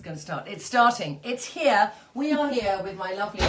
going to start. It's starting. It's here. We are here with my lovely,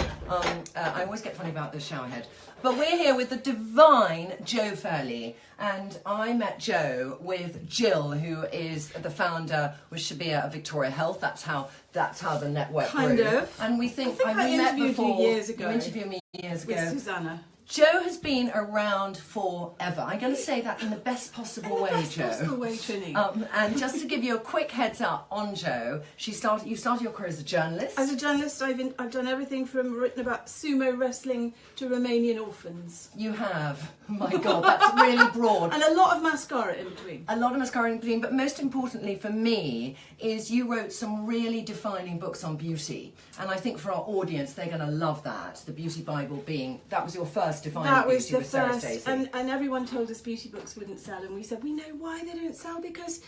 I always get funny about this shower head, but we're here with the divine Jo Fairley. And I met Jo with Jill, who is the founder with Shabia of Victoria Health. That's how the network kind grew. of. And we think I met interviewed before. You years ago. You interviewed me years ago. With Susanna. Jo has been around forever. I'm going to say that in the best possible way, Jo. Possible way, Trini. And just to give you a quick heads up on Jo, you started your career as a journalist. As a journalist, I've done everything from written about sumo wrestling to Romanian orphans. You have. Oh my God, that's really broad. And a lot of mascara in between. A lot of mascara in between, but most importantly for me is you wrote some really defining books on beauty. And I think for our audience, they're going to love that. The Beauty Bible being, that was your first defining That was beauty the with Sarah first, Stacey. and everyone told us beauty books wouldn't sell, and we said, we know why they don't sell, because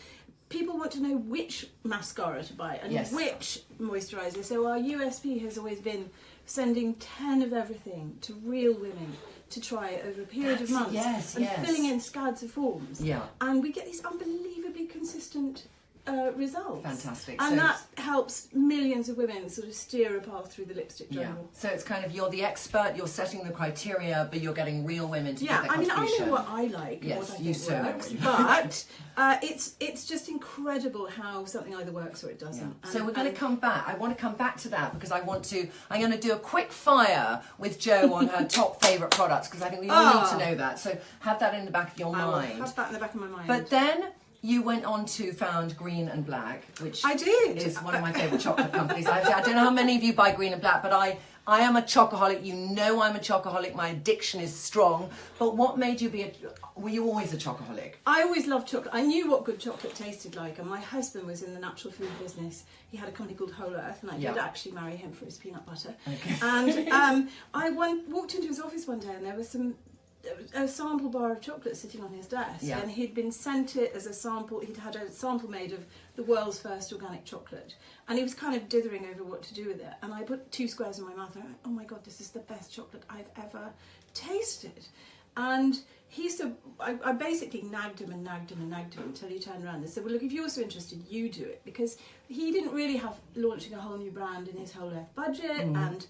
people want to know which mascara to buy and Yes. which moisturiser. So our USP has always been sending 10 of everything to real women to try over a period of months, and filling in scads of forms. Yeah. And we get these unbelievably consistent results. Fantastic. And So that helps millions of women sort of steer a path through the lipstick jungle. So it's kind of, you're the expert, you're setting the criteria, but you're getting real women to give their I mean, contribution. I know what I like and what I you think so know works, what you but it's just incredible how something either works or it doesn't. Yeah. So we're going to come back. I want to come back to that because I'm going to do a quick fire with Jo on her top favourite products, because I think we all need to know that. So have that in the back of your mind. Have that in the back of my mind. But then you went on to found Green and Black, which I did. is one of my favourite chocolate companies. I don't know how many of you buy Green and Black, but I am a chocoholic. You know I'm a chocoholic. My addiction is strong. But what made you were you always a chocoholic? I always loved chocolate. I knew what good chocolate tasted like, and my husband was in the natural food business. He had a company called Whole Earth, and I did actually marry him for his peanut butter. Okay. And I walked into his office one day, and there was a sample bar of chocolate sitting on his desk, and he'd been sent it as a sample. He'd had a sample made of the world's first organic chocolate, and he was kind of dithering over what to do with it. And I put 2 squares in my mouth, and I went, oh my God, this is the best chocolate I've ever tasted. And I basically nagged him until he turned around and said, well, look, if you're so interested, you do it. Because he didn't really have launching a whole new brand in his Whole Earth budget, and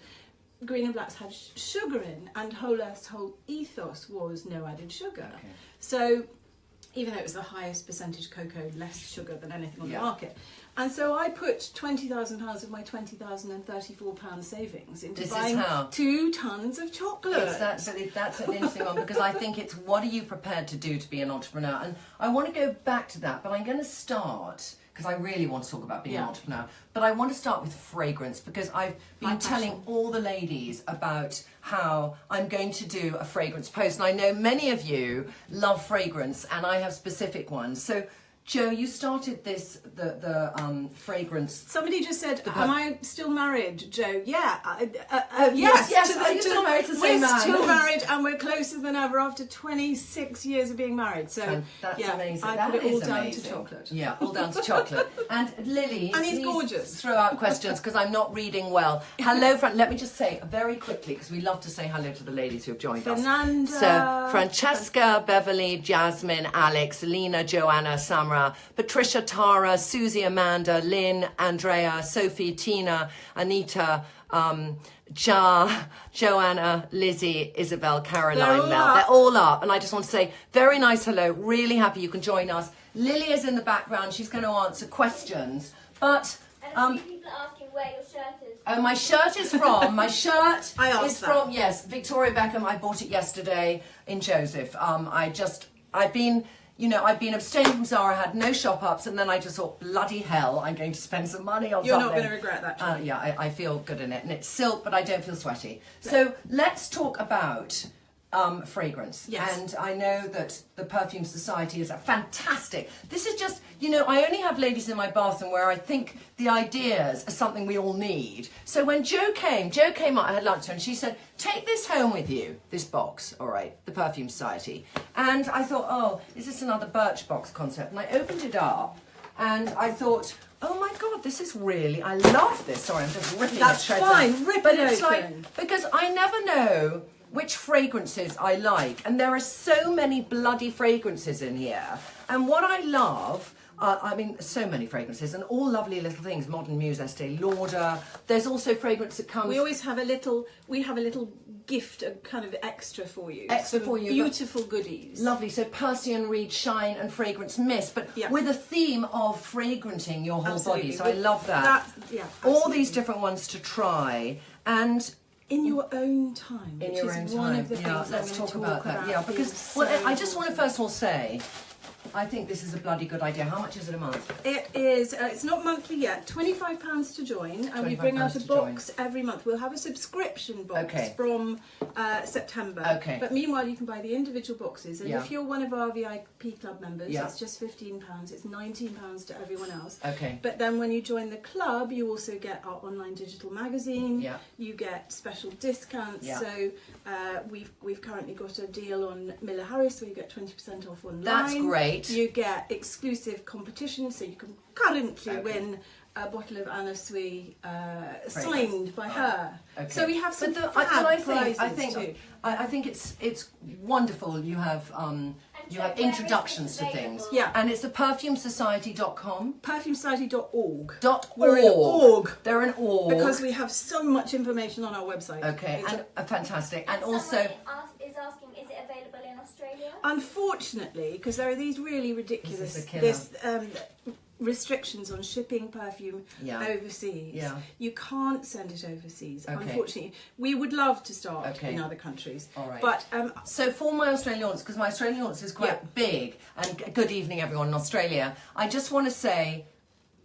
Green and Black's had sugar in, and Whole Earth's whole ethos was no added sugar. Okay. So even though it was the highest percentage cocoa, less sugar than anything on the market. And so I put £20,000 of my £20,034 savings into buying 2 tons of chocolate. That's an interesting one, because I think it's, what are you prepared to do to be an entrepreneur? And I want to go back to that, but I'm going to start, because I really want to talk about being an entrepreneur, but I want to start with fragrance, because I've been telling all the ladies about how I'm going to do a fragrance post, and I know many of you love fragrance, and I have specific ones. So Jo, you started the fragrance. Somebody just said, am I still married, Jo? Yeah. Yes. Are you still married to the same man? We're still married, and we're closer than ever after 26 years of being married. So that's amazing. I put it all down to chocolate. Yeah, all down to chocolate. And Lily, and he's gorgeous. Throw out questions, because I'm not reading well. Hello, let me just say very quickly, because we love to say hello to the ladies who have joined us. So Francesca, Beverly, Jasmine, Alex, Lena, Joanna, Samra, Patricia, Tara, Susie, Amanda, Lynn, Andrea, Sophie, Tina, Anita, Joanna, Lizzie, Isabel, Caroline, Mel. They're all up. And I just want to say very nice hello. Really happy you can join us. Lily is in the background. She's going to answer questions. But and a few people are asking where your shirt is. Oh, my shirt is from. My shirt is from, Victoria Beckham. I bought it yesterday in Joseph. I've been abstaining from Zara, had no shop ups, and then I just thought, bloody hell, I'm going to spend some money on something. You're not going to regret that. I feel good in it, and it's silk, but I don't feel sweaty. So let's talk about fragrance. Yes. And I know that the Perfume Society is a fantastic. This is just, I only have ladies in my bathroom where I think the ideas are something we all need. So when Jo came up, I had lunch with her, and she said, take this home with you, this box, all right, the Perfume Society. And I thought, oh, is this another Birchbox concept? And I opened it up, and I thought, oh my God, this is really, I love this. Sorry, I'm just ripping That's the shreds fine, out. rip But it it's open. because I never know which fragrances I like, and there are so many bloody fragrances in here. And what I love I mean, so many fragrances and all lovely little things. Modern Muse, Estee Lauder. There's also fragrance that comes. We always have a little gift, a kind of extra for you. Extra for you. Beautiful goodies. Lovely. So Persian Reed Shine and Fragrance Mist, but Yeah. with a theme of fragranting your whole Absolutely. body. So I love that. Yeah. All Absolutely. these different ones to try. And in your own time. in which your is own one time. of the Yeah, things let's I'm talk going about to talk that. Yeah, because is well, so I just want to important. first of all say, I think this is a bloody good idea. How much is it a month? It is. It's not monthly yet. £25 to join, and we bring out a £25 to box every month. We'll have a subscription box Okay. from September. Okay. But meanwhile, you can buy the individual boxes, and Yeah. if you're one of our VIP club members, Yeah. it's just £15. It's £19 to everyone else. Okay. But then when you join the club, you also get our online digital magazine. Yeah. You get special discounts. Yeah. So we've currently got a deal on Miller Harris, where you get 20% off online. That's great. You get exclusive competition, so you can currently Okay. win a bottle of Anna Sui Fragrance. signed by her. Okay. So we have some But fab I prizes think too. I think it's wonderful. You have where is introductions this to things. available? Yeah. And it's the perfumesociety.com. Perfumesociety.org. We're We're an org. They're an org. Because we have so much information on our website. Okay, It's and fantastic. And Someone also is asking, is it available in Australia? unfortunately, because there are these really ridiculous This is a killer. restrictions on shipping perfume Yeah. overseas. Yeah. You can't send it overseas. Okay. Unfortunately, we would love to start Okay. in other countries. All right. But So for my Australian audience, because my Australian audience is quite Yeah. big, and good evening everyone in Australia, I just want to say,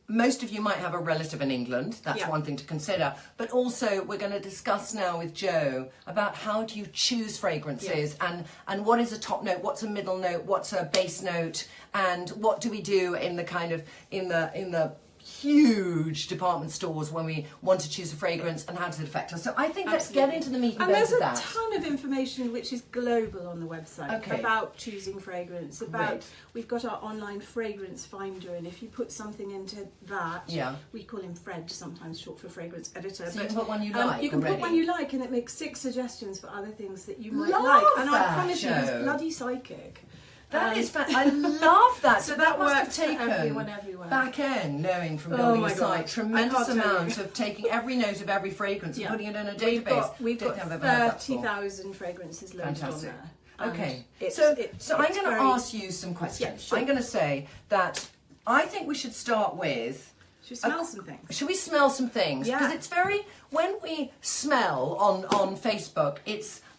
most of you might have a relative in England, that's Yeah. one thing to consider, but also we're going to discuss now with Jo about how do you choose fragrances and what is a top note, what's a middle note, what's a base note, and what do we do in the kind of, in the huge department stores when we want to choose a fragrance, and how does it affect us. So I think let's get Absolutely. into the meat and And bones there's of a that. ton of information which is global on the website Okay. about choosing fragrance. About Great. we've got our online fragrance finder, and if you put something into that, Yeah. we call him Fred, sometimes short for fragrance editor. So you can put one you like You can already. put one you like, and it makes 6 suggestions for other things that you might Love like. And I that, promise you, Jo. he's bloody psychic. That is I love that. So So that that must have works for taken everyone everywhere. back end, knowing from Oh building my a site, God. I tremendous can't tell you. amount of taking every note of every fragrance and Yeah. putting it in a We've database. got Don't think I've ever had that before. 30,000 fragrances loaded Fantastic. on there. Okay, And so it's I'm going to very- ask you some questions. Yeah, sure. I'm going to say that I think we should start with. Should we smell some things? Should we smell some things? Yeah. Because it's very, when we smell on Facebook,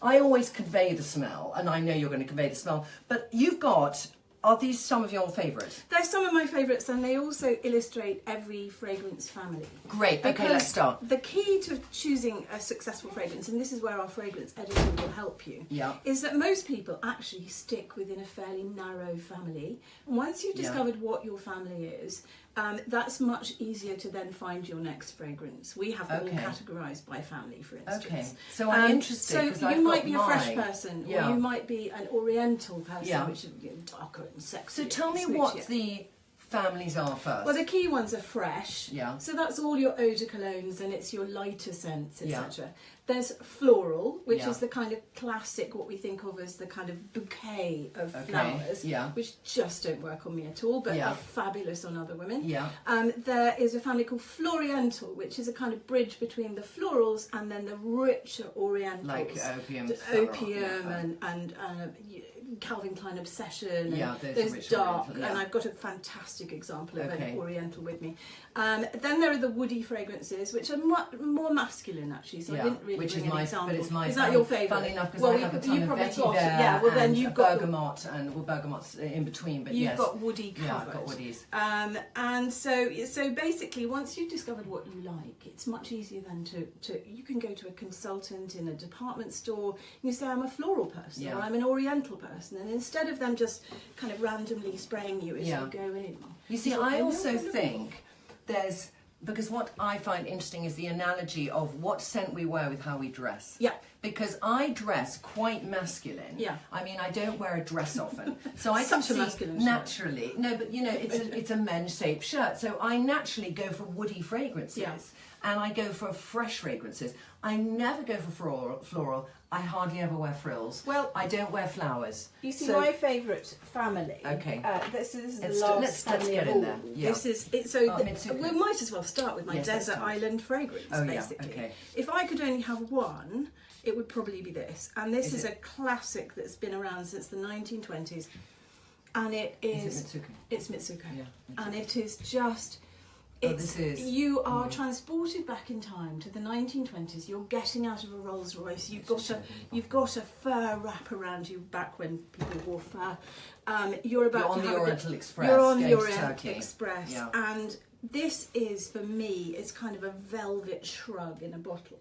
I always convey the smell, and I know you're going to convey the smell, but are these some of your favourites? They're some of my favourites, and they also illustrate every fragrance family. Great, okay, Because let's start. The key to choosing a successful fragrance, and this is where our fragrance editor will help you, Yeah. is that most people actually stick within a fairly narrow family. And once you've Yeah. discovered what your family is, that's much easier to then find your next fragrance. We have them all Okay. categorised by family, for instance. Okay, so I'm interested, So 'cause you I've might got be a fresh mine. person, Yeah. or you might be an oriental person, Yeah. which is darker and sexier. So tell me and what smoochier. the families are first. Well, the key ones are fresh. Yeah. So that's all your eau de colognes, and it's your lighter scents, Yeah. etc. There's floral, which Yeah. is the kind of classic, what we think of as the kind of bouquet of Okay, flowers, yeah. which just don't work on me at all, but Yeah. are fabulous on other women. Yeah. There is a family called Floriental, which is a kind of bridge between the florals and then the richer orientals. Like opium, The Sarah, opium yeah. and Calvin Klein Obsession, Yeah, and those those rich dark, oriental, yeah. and I've got a fantastic example of Okay. an oriental with me. Then there are the woody fragrances, which are more masculine actually, so Yeah, I didn't really which bring is an my, example. but it's my is that your favourite? Funny enough, because well, I have a ton you of probably vetiver got it. Yeah, well then and you've got bergamot, and bergamot's in between, but you've yes. got woody Yeah, covered. I've got woodies. And so basically, once you've discovered what you like, it's much easier then to you can go to a consultant in a department store. You say, I'm a floral person, Yeah. or I'm an oriental person, and instead of them just kind of randomly spraying you as Yeah. you go in. You see, you I think, also "Oh, think because what I find interesting is the analogy of what scent we wear with how we dress. Yeah. Because I dress quite masculine. Yeah. I mean, I don't wear a dress often, so I can Such a see masculine shirt. naturally. No, but you know, it's a men's shaped shirt, so I naturally go for woody fragrances. Yeah. And I go for fresh fragrances. I never go for floral. I hardly ever wear frills. Well, I don't wear flowers. You see, So- my favourite family. Okay. This is the Let's- last let's family get of in all. there. Yeah. This is it. So Mitsouko. we might as well start with my Yes, let's desert start. island fragrance. Oh, yeah, basically, okay. if I could only have one, it would probably be this. And this is a classic that's been around since the 1920s, and it is. Is it Mitsouko? It's Mitsouko. Yeah, Mitsouko. And it is just. Oh, this is- You are transported back in time to the 1920s. You're getting out of a Rolls Royce. You've got a fur wrap around you back when people wore fur. You're about You're on to the have Oriental Express. You're on the going to Orient Turkey. Express, Yeah. and this is for me. It's kind of a velvet shrug in a bottle.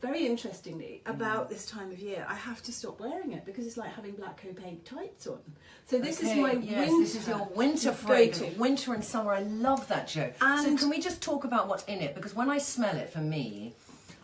Very interestingly, about this time of year, I have to stop wearing it because it's like having black opaque tights on. So this is my winter. This is your winter fragrance. Winter and summer. I love that, Jo. So And- can we just talk about what's in it? Because when I smell it, for me,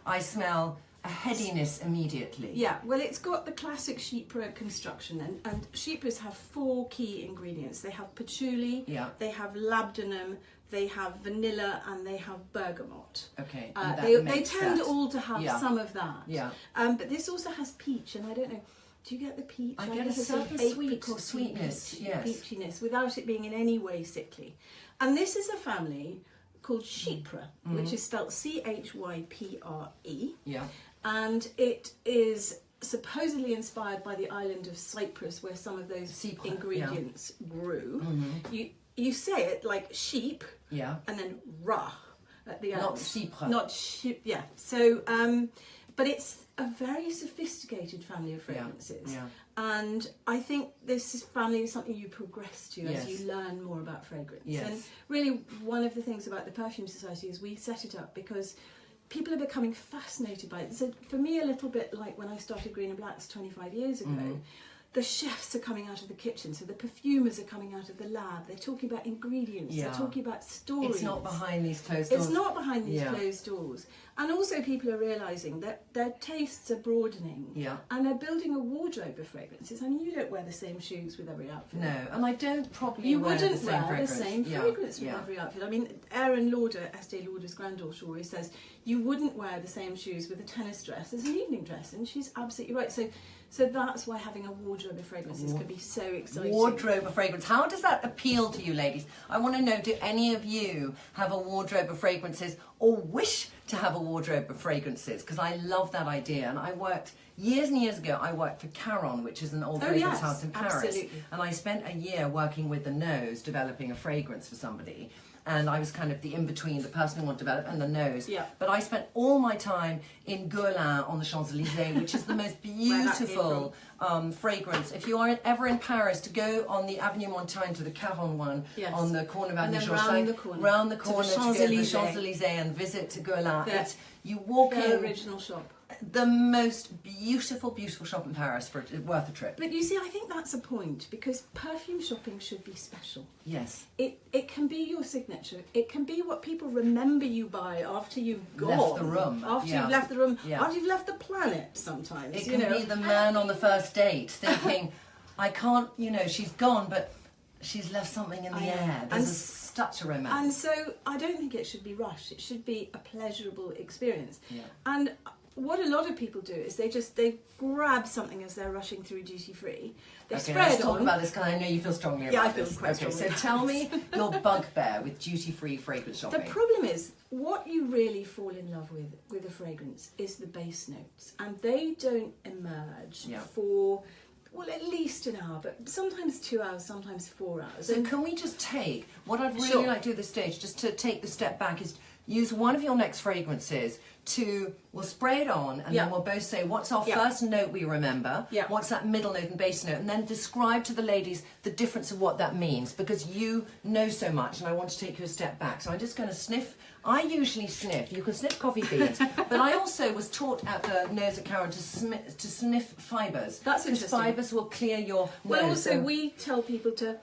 I smell a headiness immediately. Yeah, well, it's got the classic Chypre construction, and Chypres have 4 key ingredients. They have patchouli, Yeah. they have labdanum, they have vanilla, and they have bergamot. Okay. and that They makes tend that. all to have Yeah. some of that. Yeah. But this also has peach, and I don't know. Do you get the peach? I get a sort of certain apricot sweetness, yes. peachiness, without it being in any way sickly. And this is a family called Chypre, which is spelled Chypre, Yeah. and it is supposedly inspired by the island of Cyprus, where some of those Chypre, ingredients grew. You say it like sheep, Yeah. and then ra at the end. Not Chypre. Not sheep. Yeah. So, but it's a very sophisticated family of fragrances. Yeah. And I think this family is something you progress to Yes. as you learn more about fragrance. Yes. And really, one of the things about the Perfume Society is we set it up because people are becoming fascinated by it. So for me, a little bit like when I started Green and Blacks 25 years ago, the chefs are coming out of the kitchen, so the perfumers are coming out of the lab. They're talking about ingredients, Yeah. they're talking about stories. It's not behind these closed doors. It's not behind these Yeah. closed doors. And also people are realising that their tastes are broadening. Yeah. And they're building a wardrobe of fragrances. I mean, you don't wear the same shoes with every outfit. No, and I don't probably You wear wouldn't the same wear fragrance. the same Yeah, fragrance with yeah. every outfit. I mean, Erin Lauder, Estee Lauder's granddaughter, always says you wouldn't wear the same shoes with a tennis dress as an evening dress, and she's absolutely right. So that's why having a wardrobe of fragrances can be so exciting. Wardrobe of fragrance. How does that appeal to you, ladies? I want to know, do any of you have a wardrobe of fragrances or wish to have a wardrobe of fragrances? Because I love that idea. And I worked, years and years ago, I worked for Caron, which is an old fragrance yes, house in Paris. absolutely. And I spent a year working with the nose, developing a fragrance for somebody. And I was kind of the in-between, the person who wanted to develop and the nose. Yeah. But I spent all my time in Guerlain on the Champs-Elysees, which is the most beautiful fragrance. If you are ever in Paris, to go on the Avenue Montaigne to the Caron one, Yes. on the corner of And Avenue then Georges, round the corner. to To the go to the Champs-Élysées. Champs-Elysees and visit Guerlain. Their- It's, you walk Their in, original shop. the most beautiful, beautiful shop in Paris, worth a trip. But you see, I think that's a point, because perfume shopping should be special. Yes. It can be your signature. It can be what people remember you by after you've gone. Left the room. After Yeah. you've left the room. Yeah. After you've left the planet sometimes. It you can know. be the man on the first date thinking, I can't, she's gone, but she's left something in the I know. air. And There's such a romance. And so I don't think it should be rushed. It should be a pleasurable experience. Yeah. And what a lot of people do is they grab something as they're rushing through duty free. They Okay, spray let's it talk on. about this because I know you feel strongly about Yeah, I feel this. quite Okay, so strongly tell me your bugbear with duty-free fragrance The shopping. problem is, what you really fall in love with a fragrance is the base notes, and they don't emerge Yeah. for, well, at least an hour, but sometimes 2 hours, sometimes 4 hours. So can we just take, what I'd really Sure. like to do at this stage, just to take the step back, is use one of your next fragrances we'll spray it on, and Yeah. then we'll both say what's our Yeah. first note we remember, Yeah. what's that middle note and base note, and then describe to the ladies the difference of what that means, because you know so much, and I want to take you a step back. So I'm just going to sniff. I usually sniff. You can sniff coffee beans, but I also was taught at the nose at Caron to sniff fibres. That's because interesting. fibres will clear your Well, nose. also, So- we tell people to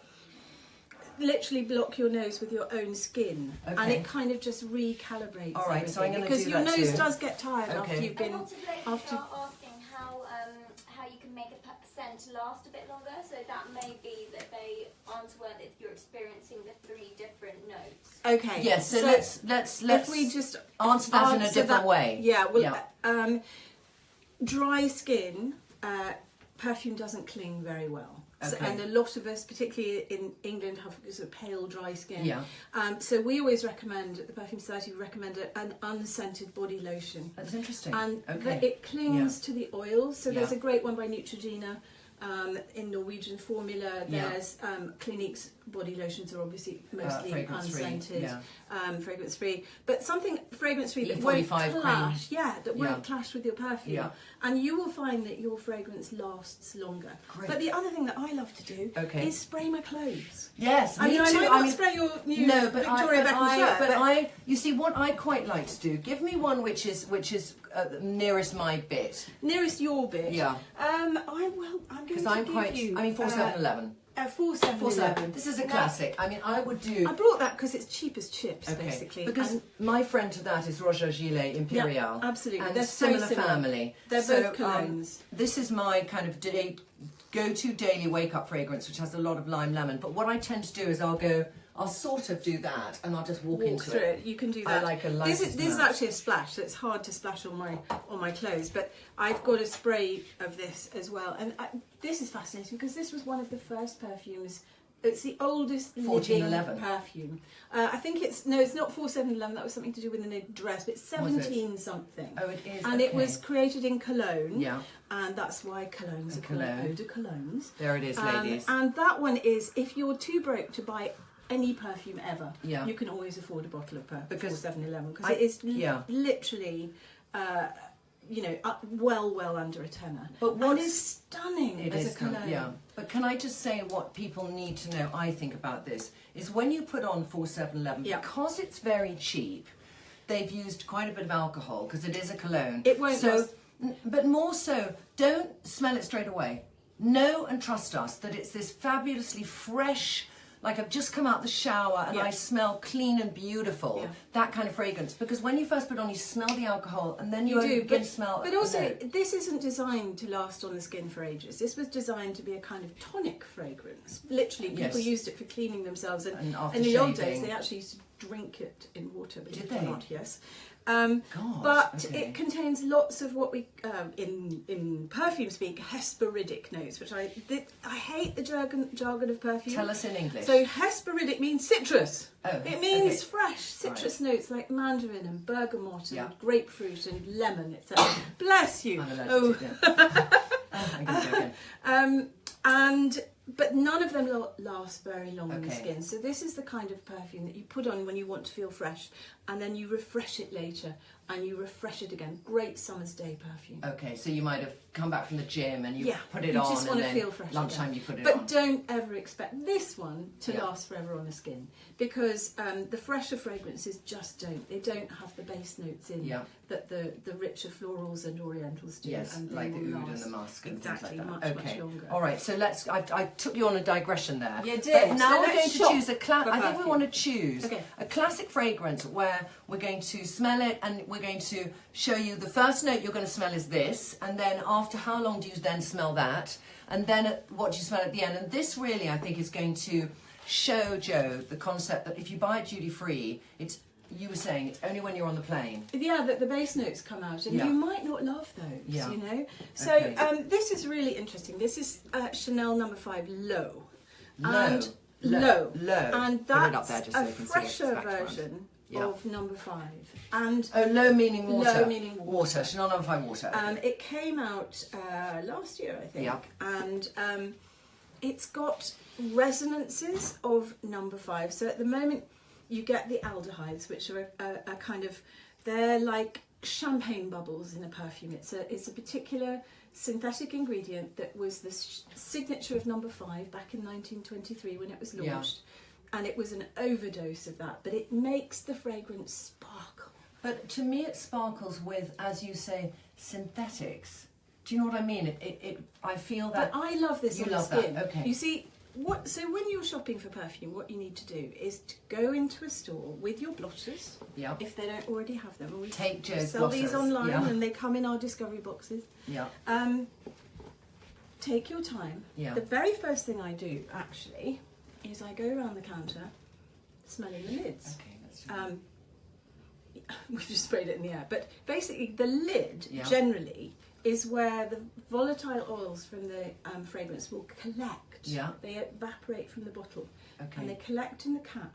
literally block your nose with your own skin, and Okay. it kind of just recalibrates. All right, so I'm everything, gonna because do your that nose too. does get tired Okay. after you've A been. lot of ladies after- are asking how you can make a scent last a bit longer, so that may be that they aren't aware that you're experiencing the 3 different notes. Okay. Yes, so let's if we just answer that in a answer different that- way. Yeah. Well, Yeah. dry skin, perfume doesn't cling very well. So, Okay. and a lot of us, particularly in England, have sort of pale, dry skin. Yeah. So we always recommend, at the Perfume Society, we recommend an unscented body lotion. That's interesting. And okay. it clings to the oils. So there's Yeah. a great one by Neutrogena in Norwegian formula. Yeah. There's Clinique's body lotions are obviously mostly fragrance-free, unscented, yeah. fragrance-free. But something fragrance-free that E45 won't clash. Yeah, that won't Yeah. clash with your perfume. Yeah. And you will find that your fragrance lasts longer. Great. But the other thing that I love to do Okay. is spray my clothes. Yes, I me mean, I too. might not spray your new Victoria Beckham shirt, but you see, what I quite like to do, give me one which is nearest my bit. nearest your bit. Yeah. I'm going Because to I'm give quite, you. 4711. 4711. This is a classic. I mean, I would do. I brought that because it's cheap as chips, Okay. basically. Because And- my friend to that is Roger Gillet Imperial. Yeah, absolutely. And They're similar very similar. family. They're So, both colognes. this is my kind of go-to daily wake-up fragrance, which has a lot of lime lemon. But what I tend to do is I'll sort of do that, and I'll just walk into through it. You can do I that. like a This light is smell. actually a splash, so it's hard to splash on my clothes. But I've got a spray of this as well, and this is fascinating because this was one of the first perfumes. It's the oldest living 1411. perfume. I think it's not 4711. That was something to do with an address, but it's 17 something. Oh, it is. And it okay. was created in Cologne. Yeah. And that's why colognes are Cologne. called eau de colognes. There it is, ladies. And that one is, if you're too broke to buy any perfume ever, Yeah. you can always afford a bottle of Because 4711 because I- it is yeah. literally, well under a tenner. But and what's- it's stunning It as is a cologne. yeah. But can I just say what people need to know, I think, about this, is when you put on 4711, Yeah. because it's very cheap, they've used quite a bit of alcohol, because it is a cologne. It won't so, last. But more so, don't smell it straight away. Know and trust us that it's this fabulously fresh, like I've just come out the shower and Yeah. I smell clean and beautiful, Yeah. that kind of fragrance. Because when you first put it on, you smell the alcohol, and then you, You do, begin to smell but the also note. this isn't designed to last on the skin for ages. This was designed to be a kind of tonic fragrance. Literally, people Yes. used it for cleaning themselves, and after in the old days shaving. they actually used to drink it in water. But Did you they? cannot, yes. God, But okay. it contains lots of what we in perfume speak hesperidic notes, which I hate the jargon of perfume. Tell us in English. So hesperidic means citrus. Oh, It means okay. fresh citrus notes like mandarin and bergamot and Yeah. grapefruit and lemon, etc. Bless you. I'm Oh, allergic to it. I'm gonna go again. but none of them last very long on the Okay. skin. So this is the kind of perfume that you put on when you want to feel fresh, and then you refresh it later, and you refresh it again. Great summer's day perfume. Okay, so you might have come back from the gym and you Yeah, put it you on, just and want to then feel fresh lunchtime again. you put it But on. don't ever expect this one to Yeah. last forever on the skin, because the fresher fragrances just don't. They don't have the base notes in Yeah. that the richer florals and orientals do. Yes, and they like the will oud and last the musk and exactly things like much that. much Okay, longer. all right. So let's. I took you on a digression there. You did. But now So we're let's going to shop choose a for I think we perfume. want to choose Okay. a classic fragrance where we're going to smell it, and we're going to show you the first note you're going to smell is this, and then after how long do you then smell that, and then what do you smell at the end? And this really, I think, is going to show Joe the concept that if you buy it duty free, it's. You were saying it's only when you're on the plane. Yeah, that the base notes come out, and Yeah. you might not love those, Yeah. you know. So Okay. this is really interesting. This is Chanel No. 5 L'Eau. Low. And Low. And Put it that's up there just so a you can see it. It's fresher back to front. version Yeah. of No. 5. And Oh, low meaning water. Low meaning water. Chanel No. 5 water. Okay. it came out last year, I think. Yeah. And it's got resonances of No. 5. So at the moment, you get the aldehydes, which are a kind of, they're like champagne bubbles in a perfume. It's a particular synthetic ingredient that was the signature of No. 5 back in 1923 when it was launched. Yeah. And it was an overdose of that, but it makes the fragrance sparkle. But to me, it sparkles with, as you say, synthetics. Do you know what I mean? I feel that. But I love this You on love the that, skin. okay. You see, so when you're shopping for perfume, what you need to do is to go into a store with your blotters, Yeah. if they don't already have them. And we Take Joe's sell these blotters, online, yeah. and they come in our discovery boxes. Yeah. Take your time. Yeah. The very first thing I do, actually, is I go around the counter smelling the lids. Okay, that's right. We've just sprayed it in the air, but basically the lid Yeah. generally is where the volatile oils from the fragrance will collect. Yeah. They evaporate from the bottle, Okay. and they collect in the cap.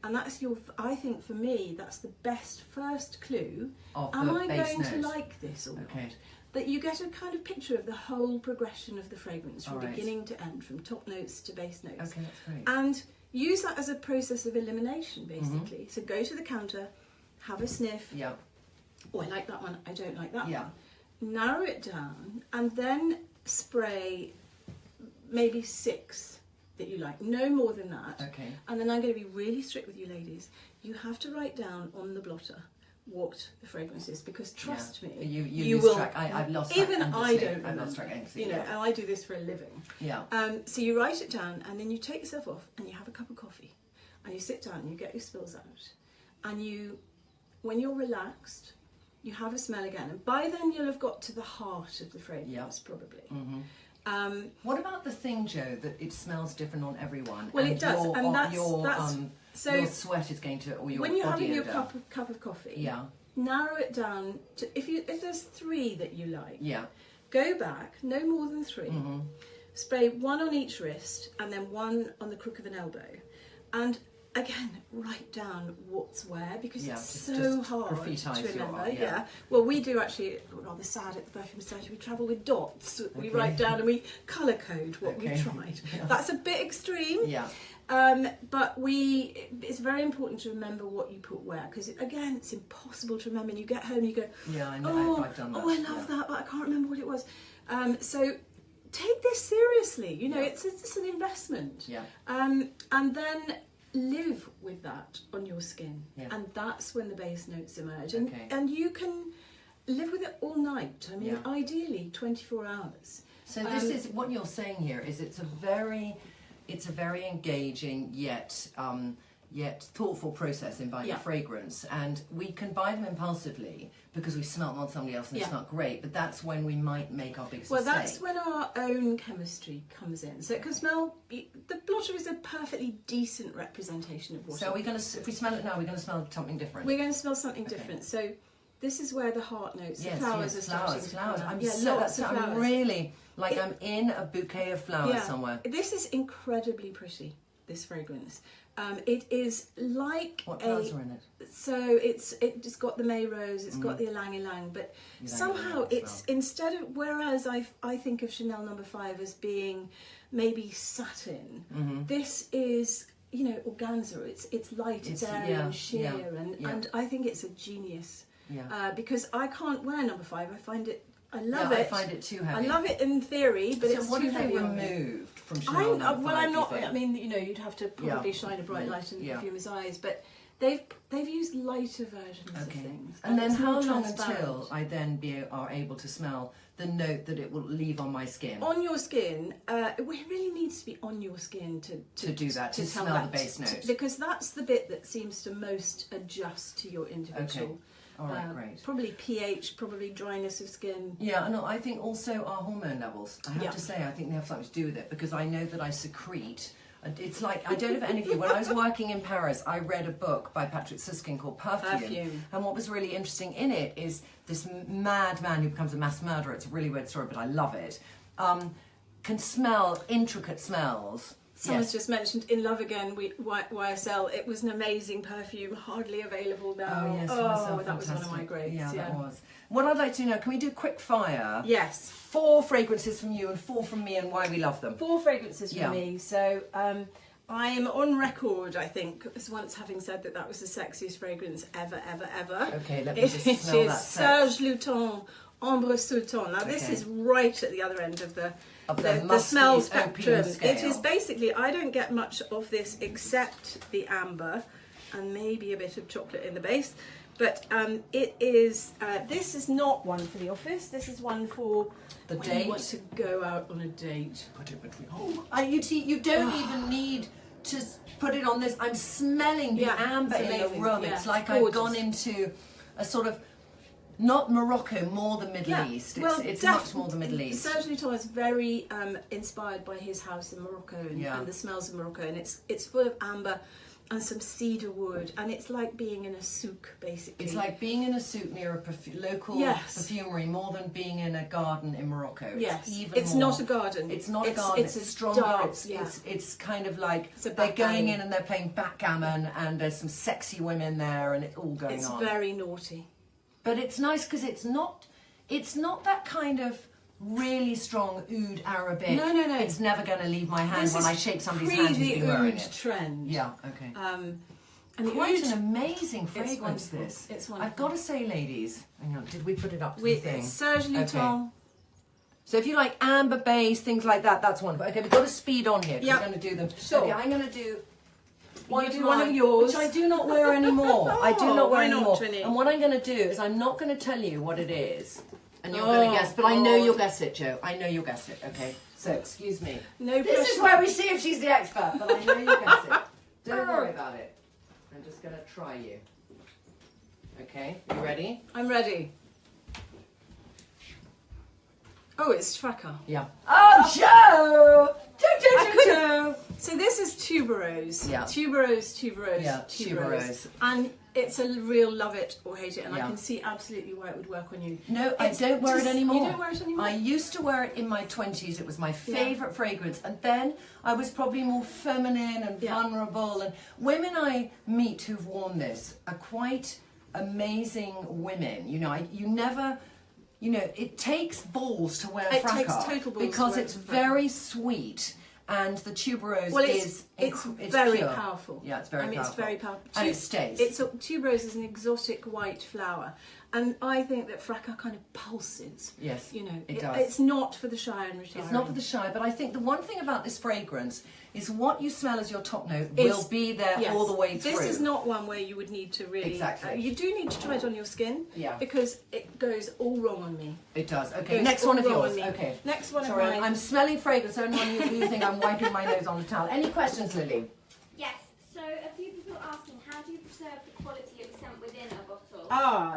And that's I think for me, that's the best first clue. Of Am the I base going to note. like this or Okay. not? That you get a kind of picture of the whole progression of the fragrance from All right. beginning to end, from top notes to base notes. Okay, that's great. And use that as a process of elimination, basically. So go to the counter, have a sniff. Yeah. Oh, I like that one. I don't like that Yeah. one. Narrow it down, and then spray maybe 6 that you like. No more than that. Okay. And then I'm going to be really strict with you ladies. You have to write down on the blotter what the fragrance is, because trust me, you lose will. track. I've lost track. Even I don't I've remember. lost track endlessly. You know, and I do this for a living. Yeah. So you write it down, and then you take yourself off, and you have a cup of coffee, and you sit down, and you get your spills out, and you, when you're relaxed, you have a smell again, and by then you'll have got to the heart of the fragrance, probably. Mm-hmm. What about the thing, Jo, that it smells different on everyone? Well, and it does, your, and that's so. your sweat is going to, or your When you're body having your odor. cup of coffee, Yeah. narrow it down to if there's 3 that you like. Yeah. Go back, no more than 3. Mm-hmm. Spray 1 on each wrist, and then 1 on the crook of an elbow, and again, write down what's where, because it's so hard to remember. Yeah. Well, we do actually, rather sad at the Perfume Society, we travel with dots. We write down and we colour code what we've tried. Yeah. That's a bit extreme. Yeah. But it's very important to remember what you put where, because again, it's impossible to remember. And you get home and you go, Yeah, I know. I've done that. oh, I love that, but I can't remember what it was. So take this seriously. You know, it's an investment. Yeah. And then live with that on your skin, and that's when the base notes emerge, and you can live with it all night. I mean, ideally 24 hours. So this is what you're saying here is it's a very engaging yet thoughtful process in buying a fragrance, and we can buy them impulsively because we smelt them on somebody else and it smelled great, but that's when we might make our biggest mistake. That's when our own chemistry comes in. So it can smell, the blotter is a perfectly decent representation of what So if we smell it now, we're going to smell something different. We're going to smell something different. So this is where the heart notes, the flowers are starting to come out. I'm really, like I'm in a bouquet of flowers somewhere. This is incredibly pretty, this fragrance. It is like what flowers are in it? So it's got the May rose, it's got the ylang ylang, but somehow it's instead of, whereas I think of Chanel No. 5 as being maybe satin, this is, you know, organza. It's light, it's airy and sheer, and I think it's a genius. Because I can't wear No. 5. I find it. I love it. I find it too heavy. I love it in theory, but it's what too if they heavy. removed from Chanel No. 5? Well, I'm not. I mean, you know, you'd have to probably shine a bright light in the perfumer's eyes, but they've used lighter versions of things. And then it's how more long transparent. until I then are able to smell the note that it will leave on my skin? On your skin, it really needs to be on your skin to do that, to tell smell that, the base note. because that's the bit that seems to most adjust to your individual. Okay. All right, great. Probably pH, probably dryness of skin. Yeah, and I think also our hormone levels. I have to say, I think they have something to do with it, because I know that I secrete. It's like, I don't know if any of you, when I was working in Paris, I read a book by Patrick Süskind called Perfume. And what was really interesting in it is this madman who becomes a mass murderer, it's a really weird story, but I love it, can smell intricate smells. Someone's just mentioned In Love Again, YSL. It was an amazing perfume, hardly available now. Oh, yes, that was one of my greats. Yeah, that was. What I'd like to know, can we do quick fire? Yes. 4 fragrances from you and 4 from me, and why we love them. 4 fragrances from me. So I am on record, I think, as once having said that was the sexiest fragrance ever. Okay, let me just smell that. It is Serge Lutens Ambre Sultan. Now this is right at the other end of the smell spectrum. It is basically, I don't get much of this except the amber and maybe a bit of chocolate in the base. But it is, this is not one for the office. This is one for the when date. You want to go out on a date. Put it between. You don't even need to put it on this. I'm smelling the amber in the room. It's like I've gone into a sort of, not Morocco, more the Middle East. It's much more the Middle East. Serge Lutens is very inspired by his house in Morocco and the smells of Morocco, and it's full of amber. and some cedar wood, and it's like being in a souk, basically. It's like being in a souk near a local perfumery more than being in a garden in Morocco. It's not a garden. It's not a garden. It's stronger. Dark, it's kind of like they're going in and they're playing backgammon, and there's some sexy women there, and it's all going on. It's very naughty. But it's nice because it's not that kind of really strong oud Arabic. No. It's never going to leave my hand when I shake somebody's hand who's been wearing it. Trend. Yeah, okay. And quite an amazing fragrance, this. It's wonderful. I've got to say, ladies, hang on, did we put it up to the thing? Serge Lutens. Okay. So if you like amber base, things like that, that's wonderful. Okay, we've got to speed on here. Yeah. We're going to do them. Sure. Okay, I'm going to do one of yours. which I do not wear anymore. I do not wear why not, anymore. Trinny? And what I'm going to do is I'm not going to tell you what it is. And you're going to guess, but I know you'll guess it, Jo. I know you'll guess it, okay? So, excuse me. No This is where we see if she's the expert, but I know you'll guess it. Don't worry about it. I'm just going to try you. Okay, you ready? I'm ready. Oh, it's Fracas. Yeah. Oh, Jo! Jo! So this is tuberose. Yeah. Tuberose. Yeah, tuberose. And it's a real love it or hate it, and Yeah. I can see absolutely why it would work on you. No, I don't wear it anymore. You don't wear it anymore? I used to wear it in my 20s. It was my favourite fragrance. And then I was probably more feminine and vulnerable. And women I meet who've worn this are quite amazing women. You know, you never... You know, it takes balls to wear Fracas. It takes total balls because to wear it's Fracas. very sweet, and the tuberose it's very pure. powerful. Yeah, it's very powerful. It's very powerful. And it stays. Tuberose is an exotic white flower, and I think that Fracas kind of pulses. Yes, you know, it does. It's not for the shy and retiring. It's not for the shy, but I think the one thing about this fragrance is what you smell as your top note will be there all the way through. This is not one where you would need to really... Exactly. You do need to try it on your skin. Yeah. Because it goes all wrong on me. It does. Okay, Goes next all one of wrong yours. on me. Okay. Next one Sorry, of mine. I'm smelling fragrance. So anyone you think I'm wiping my nose on the towel. Any questions, Lily? Yes. So a few people are asking, how do you preserve the quality of the scent within a bottle?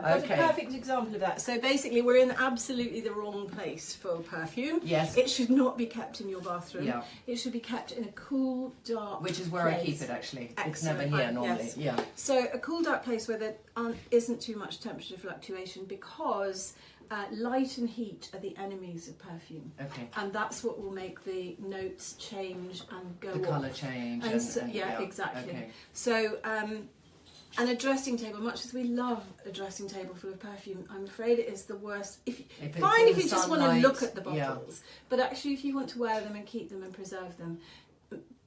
That's Okay. a perfect example of that. So basically, we're in absolutely the wrong place for perfume. Yes. It should not be kept in your bathroom. Yeah. It should be kept in a cool, dark Which is where I place. keep it, actually. It's Excellent. never here normally. Yes. Yeah. So a cool, dark place where there isn't too much temperature fluctuation, because light and heat are the enemies of perfume. Okay. And that's what will make the notes change and go The off. colour change. And so, yeah, exactly. Okay. So, and a dressing table, much as we love a dressing table full of perfume, I'm afraid it is the worst. If it's fine in if you just want to sunlight, look at the yeah. bottles, but actually if you want to wear them and keep them and preserve them,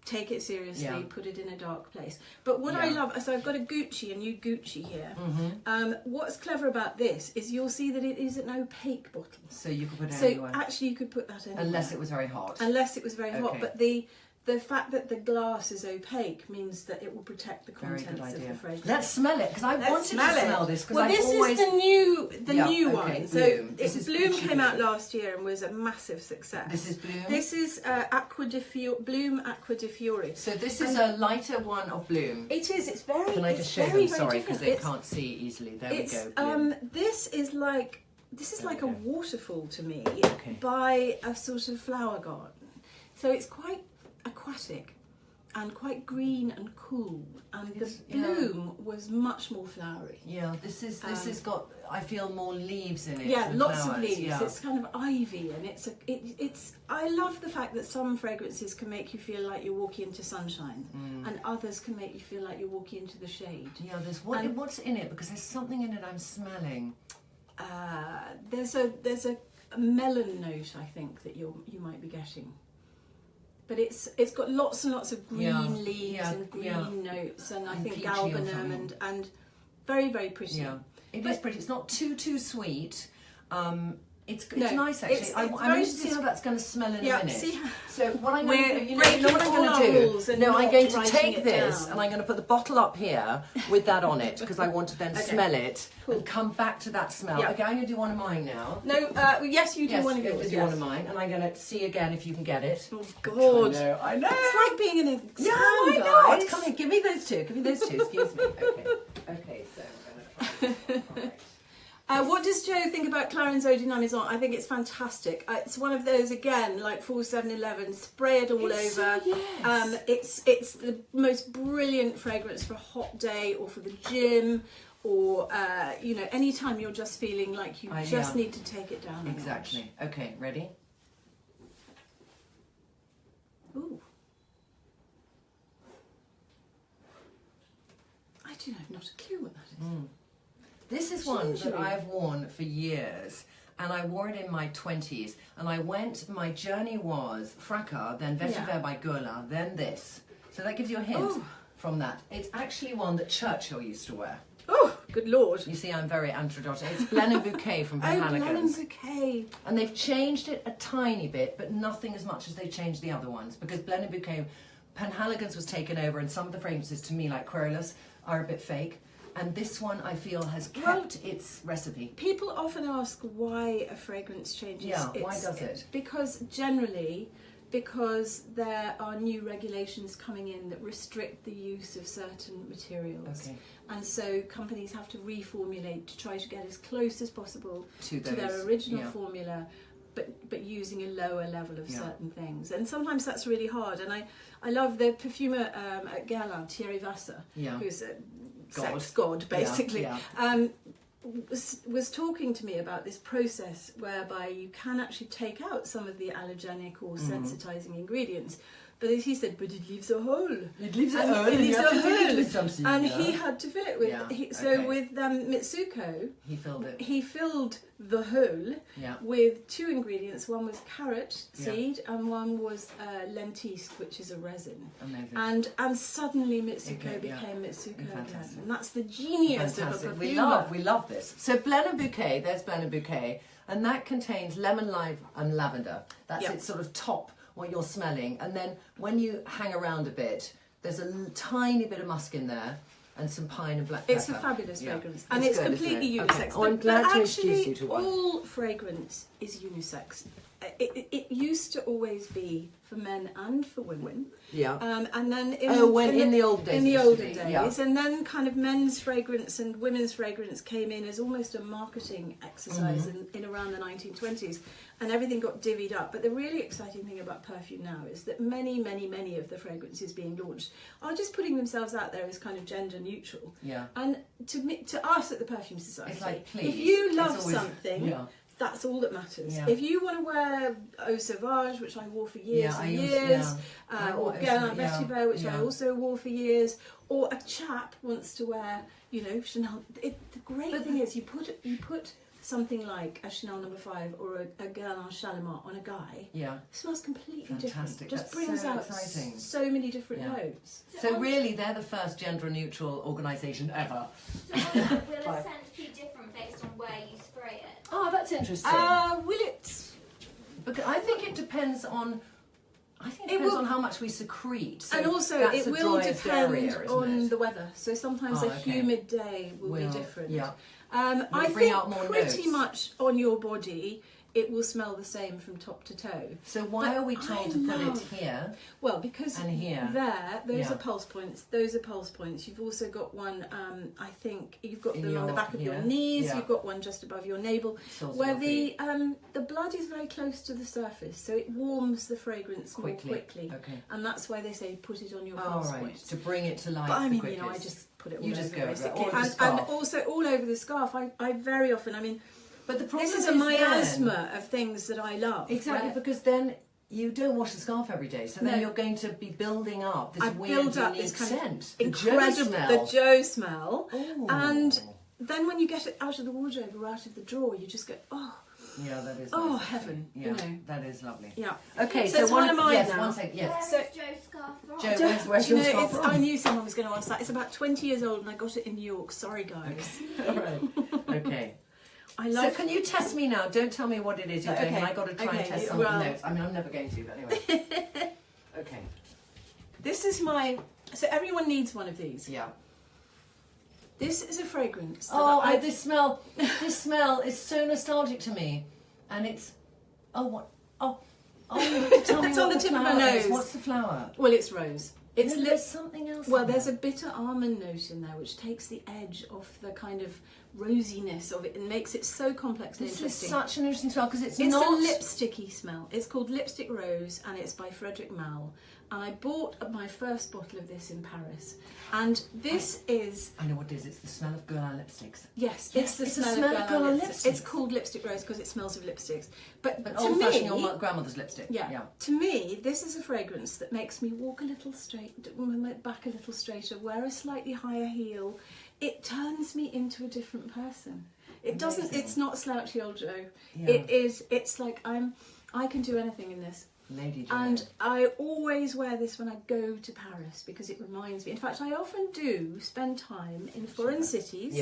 take it seriously, Yeah. put it in a dark place. But what I love, so I've got a Gucci, a new Gucci here. What's clever about this is you'll see that it is an opaque bottle. So you could put it So anywhere. actually you could put that anywhere. Unless it was very hot. Unless it was very hot, Okay. but the fact that the glass is opaque means that it will protect the Very contents good of idea. the fragrance. Let's smell it, because I wanted to smell this. Because Well, I've this always... is the new okay, one. So Bloom. This is Bloom Gucci came out Bloom. last year and was a massive success. This is Bloom? This is Bloom Acqua di Fiori. So this is a lighter one of Bloom. It is. It's very. Can I it's just show very, them? very Sorry, different. because they It's- can't see easily. There we It's go. Bloom. this is like a go. waterfall to me Okay. by a sort of flower garden. So it's quite aquatic and quite green and cool, and the bloom was much more flowery. Yeah, this has got, I feel, more leaves in it. Yeah, than lots of flowers. leaves. Yeah. It's kind of ivy, and it's. I love the fact that some fragrances can make you feel like you're walking into sunshine, and others can make you feel like you're walking into the shade. Yeah, what's in it? Because there's something in it I'm smelling. There's a melon note, I think, that you might be getting. But it's got lots and lots of green leaves and green notes, and I think peachy or galbanum something. and very, very pretty. Yeah, it is pretty. It's not too sweet. It's No, nice actually. it's I'm very interested to see how that's going to smell in a minute. See, So what I'm We're going to do, you breaking know what I'm all our going to rules do? and No, I'm not going to writing take it this down. and I'm going to put the bottle up here with that on it because I want to then smell it Cool. and come back to that smell. Yeah. Okay, I'm going to do one of mine now. No, yes, you do one of I'm yours. going to do one of mine, and I'm going to see again if you can get it. Oh God! I know. It's like being in a Yeah, exam, I know. guys. Come here, give me those two. Give me those two. Excuse me. Okay. Okay, so I'm going to try. All right. What does Joe think about Clarins Eau de Namison? I think it's fantastic. It's one of those, again, like 4711, spray it all over. Yes. It's the most brilliant fragrance for a hot day or for the gym, or you know, anytime you're just feeling like you just need to take it down. Exactly. Okay, ready? Ooh. I do have not a clue what that is. This is one that I've worn for years, and I wore it in my 20s, and my journey was Fracas, then Vetiver by Guerlain, then this. So that gives you a hint from that. It's actually one that Churchill used to wear. Oh, good lord. You see, I'm very anecdotal. It's Guerlain Bouquet from Penhaligon. Guerlain Bouquet. And they've changed it a tiny bit, but nothing as much as they changed the other ones, because Guerlain Bouquet, Penhaligon's was taken over, and some of the fragrances, to me, like Querulous, are a bit fake. And this one, I feel, has kept its recipe. People often ask why a fragrance changes. Yeah, why does it? Because there are new regulations coming in that restrict the use of certain materials. Okay. And so companies have to reformulate to try to get as close as possible to those, their original formula, but using a lower level of certain things. And sometimes that's really hard. And I love the perfumer at Gallet, Thierry Vasseur, who's a sex god, basically, was talking to me about this process whereby you can actually take out some of the allergenic or sensitizing ingredients. But as he said, but it leaves a hole. It leaves a hole, and you have to fill it with something. And he had to fill it with. With Mitsouko, he filled the hole with two ingredients. One was carrot seed, and one was lentisque, which is a resin. Amazing. And suddenly Mitsouko became Mitsouko again. And that's the genius of a perfumer. We love this. So Guerlain Bouquet, there's Guerlain Bouquet, and that contains lemon, lime, and lavender. That's its sort of top, what you're smelling. And then when you hang around a bit, there's a tiny bit of musk in there, and some pine and black pepper. It's a fabulous fragrance, and it's good, completely it? unisex. Okay. I'm glad to actually, introduce you to one. all fragrance is unisex. It used to always be for men and for women. Yeah. And then in the old days. In the olden days, and then kind of men's fragrance and women's fragrance came in as almost a marketing exercise in around the 1920s, and everything got divvied up. But the really exciting thing about perfume now is that many of the fragrances being launched are just putting themselves out there as kind of gender neutral. Yeah. And to us at the Perfume Society, it's like, please, if you love something. Yeah. That's all that matters. Yeah. If you want to wear Eau Sauvage, which I wore for years and years, or Guerlain Vetiver, which I also wore for years, or a chap wants to wear, Chanel. The great thing is you put something like a Chanel No. 5 or a Guerlain Shalimar on a guy. Yeah, it smells completely different. Just brings out so many different notes. So really, they're the first gender-neutral organisation ever. So will a scent be different based on where you spray it? Oh, that's interesting. Will it? Because I think it depends on. On how much we secrete. So and also, it will depend on the weather. So sometimes a humid day will be different. Yeah. I think pretty much on your body, it will smell the same from top to toe. So why are we told to put it here? Well, because and here. Those are pulse points. Those are pulse points. You've also got one, I think, you've got them on the back of your knees. Yeah. You've got one just above your navel, where the blood is very close to the surface, so it warms the fragrance more quickly. Okay. And that's why they say put it on your pulse points. To bring it to life. But I mean, I just put it all over, basically. And also all over the scarf. I very often, but the problem this is a miasma of things that I love. Exactly, because then you don't wash the scarf every day, so then you're going to be building up this weird, unique scent. Incredible, the Joe smell. Oh. And then when you get it out of the wardrobe or out of the drawer, you just go, oh. Yeah, that is. Oh, heaven! Yeah, that is lovely. Yeah. Okay, so it's one of mine now. 1 second. Yes. Where's Joe's scarf from? Joe, where's your scarf from? I knew someone was going to ask that. It's about 20 years old, and I got it in New York. Sorry, guys. Okay. All right. Okay. So can you test me now? Don't tell me what it is you're doing. And I got to try and test some notes. I'm never going to, but anyway. Okay. This is my. So everyone needs one of these. Yeah. This is a fragrance. This smell is so nostalgic to me, and it's you have to tell me it's on the tip of my nose. What's the flower? Well, it's rose. There's something else. Well, there's a bitter almond note in there which takes the edge off the kind of rosiness of it and makes it so complex and interesting. This is such an interesting smell because it's a not lipsticky smell. It's called Lipstick Rose and it's by Frederic Malle. And I bought my first bottle of this in Paris. And this is... I know what it is. It's the smell of Guerlain lipsticks. Yes, it's the smell of Guerlain lipsticks. It's called Lipstick Rose because it smells of lipsticks. But to old-fashioned me, your grandmother's lipstick. Yeah. To me, this is a fragrance that makes me walk a little straight, my back a little straighter, wear a slightly higher heel. It turns me into a different person. It doesn't. It's not slouchy old Joe. Yeah. It is. It's like I can do anything in this. Lady Joe. And I always wear this when I go to Paris because it reminds me. In fact, I often do spend time in foreign cities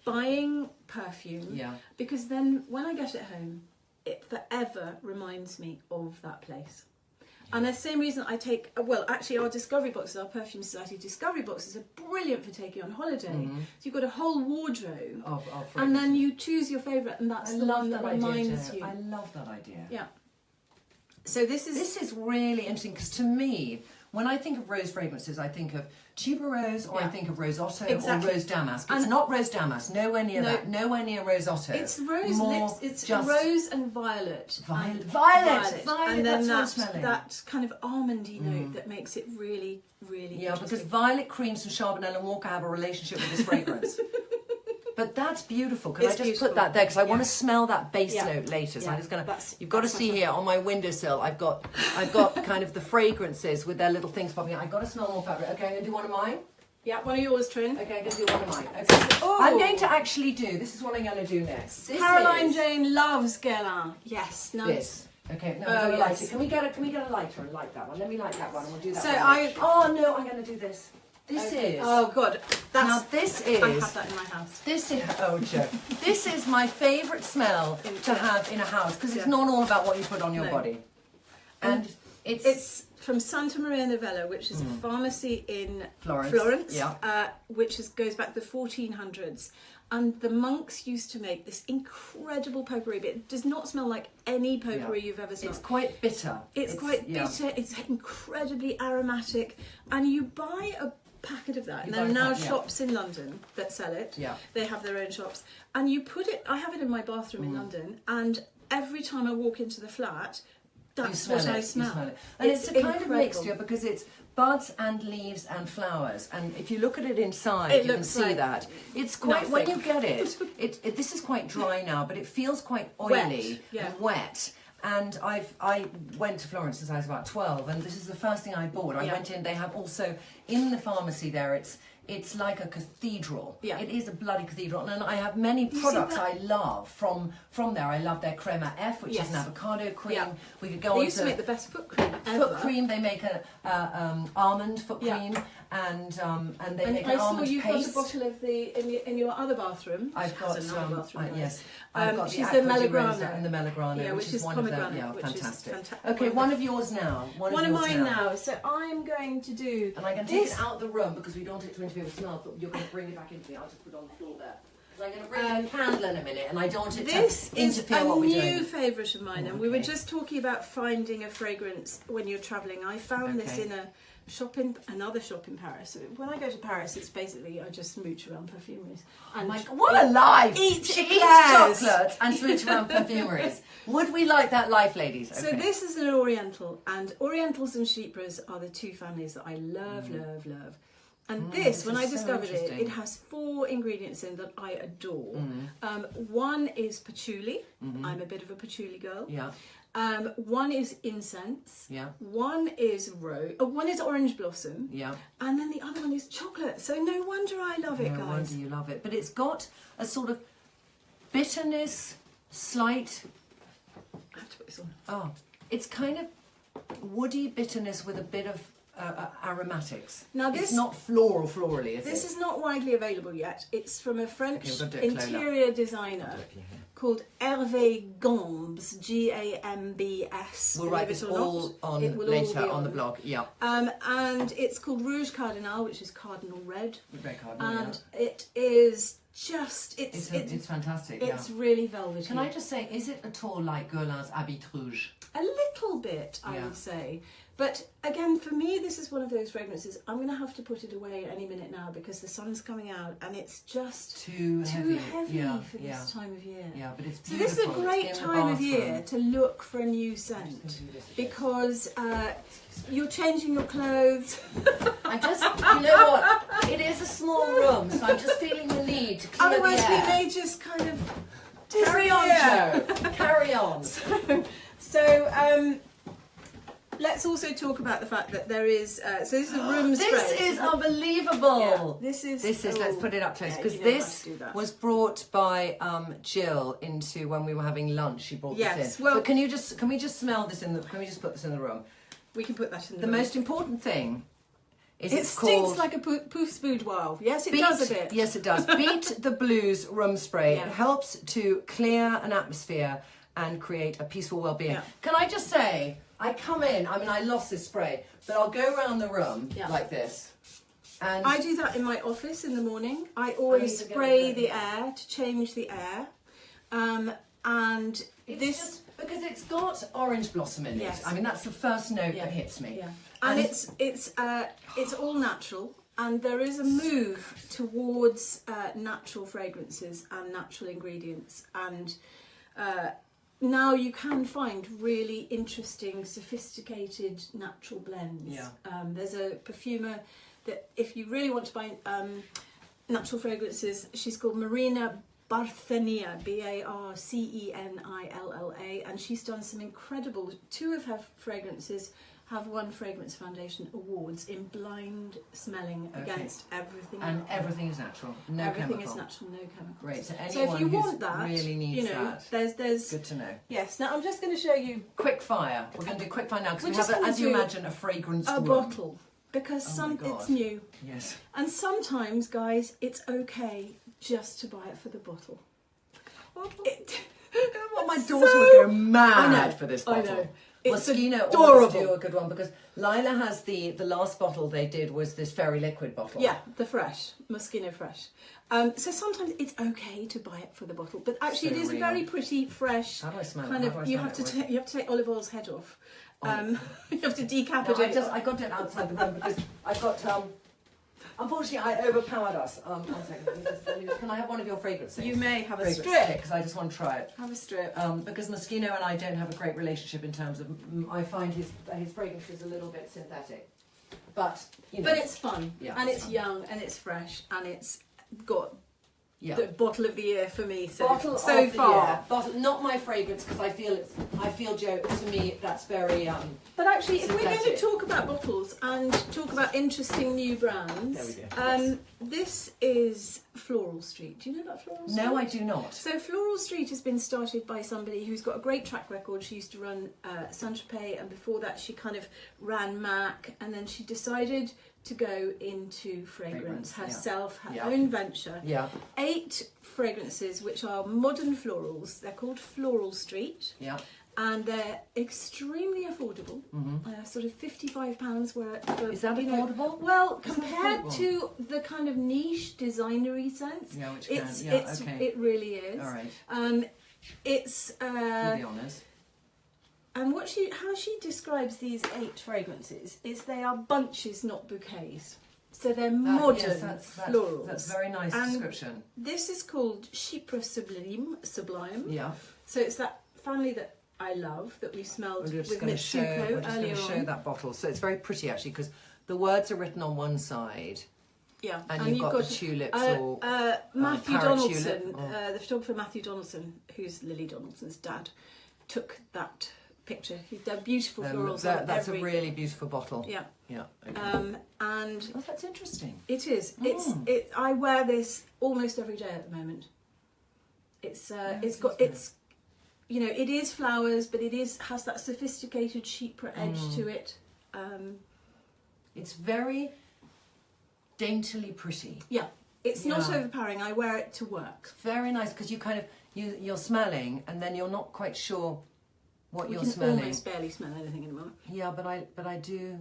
buying perfume. Yeah. Because then when I get it home, it forever reminds me of that place. And the same reason I take, well, actually our discovery boxes, our Perfume Society discovery boxes are brilliant for taking on holiday. So you've got a whole wardrobe of and then you choose your favourite and that's the one that reminds you. I love that idea. Yeah. So this is really interesting because to me, when I think of rose fragrances, I think of Chypre rose or I think of Rose Otto or Rose Damask. It's not Rose Damask, nowhere near that, nowhere near Rose Otto. It's rose lips, it's just rose and violet. Violet, and then that kind of almondy note that makes it really, really interesting. Because violet creams from Charbonnel and Walker have a relationship with this fragrance. But that's beautiful. Can I just put that there? Because I want to smell that base note later. So I'm just going to... You've got to see here on my windowsill, I've got kind of the fragrances with their little things popping out. I've got to smell more fabric. Okay, I'm going to do one of mine. Yeah, one of yours, Trin. Okay, I'm going to do one of mine. Okay. I'm going to actually do... This is what I'm going to do next. Caroline Jane loves Guerlain. Yes. No. This. Okay, no, we're going to light it. Can we get a lighter and light that one? Let me light that one and we'll do that one. Oh, no, I'm going to do this. This is... Oh, God. This is... I have that in my house. This is... Oh, Joe. This is my favourite smell to have in a house because it's not all about what you put on your body. And it's from Santa Maria Novella, which is a pharmacy in Florence which goes back to the 1400s. And the monks used to make this incredible potpourri, but it does not smell like any potpourri you've ever smelled. It's quite bitter. It's quite bitter, it's incredibly aromatic. And you buy a packet of that, and there are now shops in London that sell it. They have their own shops. And you put it, I have it in my bathroom in London, and every time I walk into the flat, that's what I smell. And it's a kind of mixture because it's buds and leaves and flowers, and if you look at it inside you can see that it's quite when you get it this is quite dry now, but it feels quite oily and wet. And I went to Florence since I was about 12, and this is the first thing I bought. I went in, they have also in the pharmacy there, it's like a cathedral. It is a bloody cathedral. And I have many products I love from there. I love their Crema F, which is an avocado cream. We could go on to... They used to make the best foot cream ever. Foot cream, they make an almond foot cream. And they make an almond paste. I saw you've got a bottle of in your other bathroom. I've got yes. I've got she's the Melograno and the Melograno, which is one of them. Yeah, fantastic. Okay, wonderful. one of yours now. One of mine now. So I'm going to do. And I'm going to take it out of the room because we don't want it to interfere with smell. But you're going to bring it back into me. I'll just put it on the floor there. I'm going to bring in a candle in a minute, and I don't want it to interfere what we're doing. This is a new favourite of mine, and we were just talking about finding a fragrance when you're travelling. I found this in another shop in Paris. So when I go to Paris, it's basically I just smooch around perfumeries. And what a life! Eat chocolate and smooch around perfumeries. Would we like that life, ladies? Okay. So this is an Oriental, and Orientals and Chypres are the two families that I love, love, love. And this, when I discovered it, it has 4 ingredients in that I adore. One is patchouli. I'm a bit of a patchouli girl. One is incense. One is one is orange blossom. And then the other one is chocolate. So no wonder I love it, guys. No wonder you love it. But it's got a sort of bitterness, slight... I have to put this on. Oh, it's kind of woody bitterness with a bit of aromatics. Now this, it's not florally, is it? This is not widely available yet. It's from a French interior designer called Herve Gambs, Gambs. We'll write this all on later on the blog. And it's called Rouge Cardinal, which is cardinal red. Red cardinal, and it is just it's fantastic. It's really velvety. Can I just say, is it at all like Guerlain's Habit Rouge? A little bit, I would say. But again, for me, this is one of those fragrances. I'm going to have to put it away any minute now because the sun's coming out and it's just too heavy for this time of year. Yeah, but it's so beautiful. this is a great time of year to look for a new scent because you're changing your clothes. I just, you know what? It is a small room, so I'm just feeling the need to clear Otherwise, the air. we may just kind of Carry on, Joe. Carry on. So, let's also talk about the fact that there is. So this is a room spray. This is unbelievable. Yeah, this is. Let's put it up close because you know this was brought by Jill into when we were having lunch. She brought this in. Well, but can we just smell this in the? Can we just put this in the room? We can put that in the room. room. The most important thing is it stinks like a poof's boudoir. Yes, it does a bit. Yes, it does. Beat the Blues room spray. Yeah. It helps to clear an atmosphere and create a peaceful well-being. Yeah. Can I just say, I come in, I mean, I lost this spray, but I'll go around the room like this. And I do that in my office in the morning. I always spray the air to change the air. And this... because it's got orange blossom in it. I mean, that's the first note that hits me. Yeah. And it's all natural. And there is a move towards natural fragrances and natural ingredients. And now you can find really interesting, sophisticated natural blends. Yeah. There's a perfumer that, if you really want to buy natural fragrances, she's called Marina Barcenilla, Barcenilla, and she's done some incredible. 2 of her fragrances have won Fragrance Foundation awards in blind smelling against everything. And everything is natural, no everything chemical. is natural, no chemicals. Great. So if anyone you who want that, really needs that, there's good to know. Yes. Now I'm just going to show you quick fire. We're going to do quick fire now because we just have, gonna as you do imagine, a fragrance room. bottle because my God. it's new. Yes. And sometimes, guys, it's okay just to buy it for the bottle. My daughter would go mad for this bottle. I know. It's Moschino adorable. always do a good one because Lila has the last bottle they did was this Fairy liquid bottle. Yeah, the fresh, Moschino fresh. So sometimes it's okay to buy it for the bottle, but actually So it is a real. very pretty, fresh How do I smell kind it? of. You have to take olive oil's head off. You have to decapitate. I got it outside the room because I got. Unfortunately, I overpowered us. 1 second. Let me just, can I have one of your fragrances? You may have a strip. Because I just want to try it. Have a strip. Because Moschino and I don't have a great relationship in terms of. I find his fragrance is a little bit synthetic, but you know. But it's fun, and it's fun. young, and it's fresh, and it's got Yeah. the bottle of the year for me so Bottle so of the far. year. Bottle, not my fragrance because I feel Joe, to me that's very But actually, if we're going to synthetic. talk about bottles and talk about interesting new brands, There we go. Yes. This is Floral Street. Do you know about Floral Street? No, I do not. So Floral Street has been started by somebody who's got a great track record. She used to run Saint-Tropez, and before that she kind of ran MAC, and then she decided to go into fragrance herself, her own venture. Yeah. 8 fragrances which are modern florals. They're called Floral Street. Yeah. And they're extremely affordable. Sort of £55 worth. Is that affordable? Well, Is that compared affordable? to the kind of niche designery sense, Yeah, which it really is. All right. It's Do the honours. and how she describes these 8 fragrances is they are bunches, not bouquets. So they're modern florals. That's a very nice And description. This is called Chypre Sublime. Yeah. So it's that family that I love that we smelled We're just with going to show. Mitsouko We're just going earlier to show on. that bottle. So it's very pretty actually because the words are written on one side. Yeah, And you've got the tulips or Matthew parrot Donaldson, tulip or- the photographer Matthew Donaldson, who's Lily Donaldson's dad, took that picture. He did beautiful florals. That's a really beautiful bottle. Yeah. Yeah. Okay. And Oh, that's interesting. it is. I wear this almost every day at the moment. It's it is flowers, but it has that sophisticated Chypre edge to it. It's very daintily pretty. Yeah, it's not overpowering. I wear it to work. Very nice because you kind of you're smelling and then you're not quite sure what We you're can smelling. almost barely smell anything anymore. Yeah, but I do.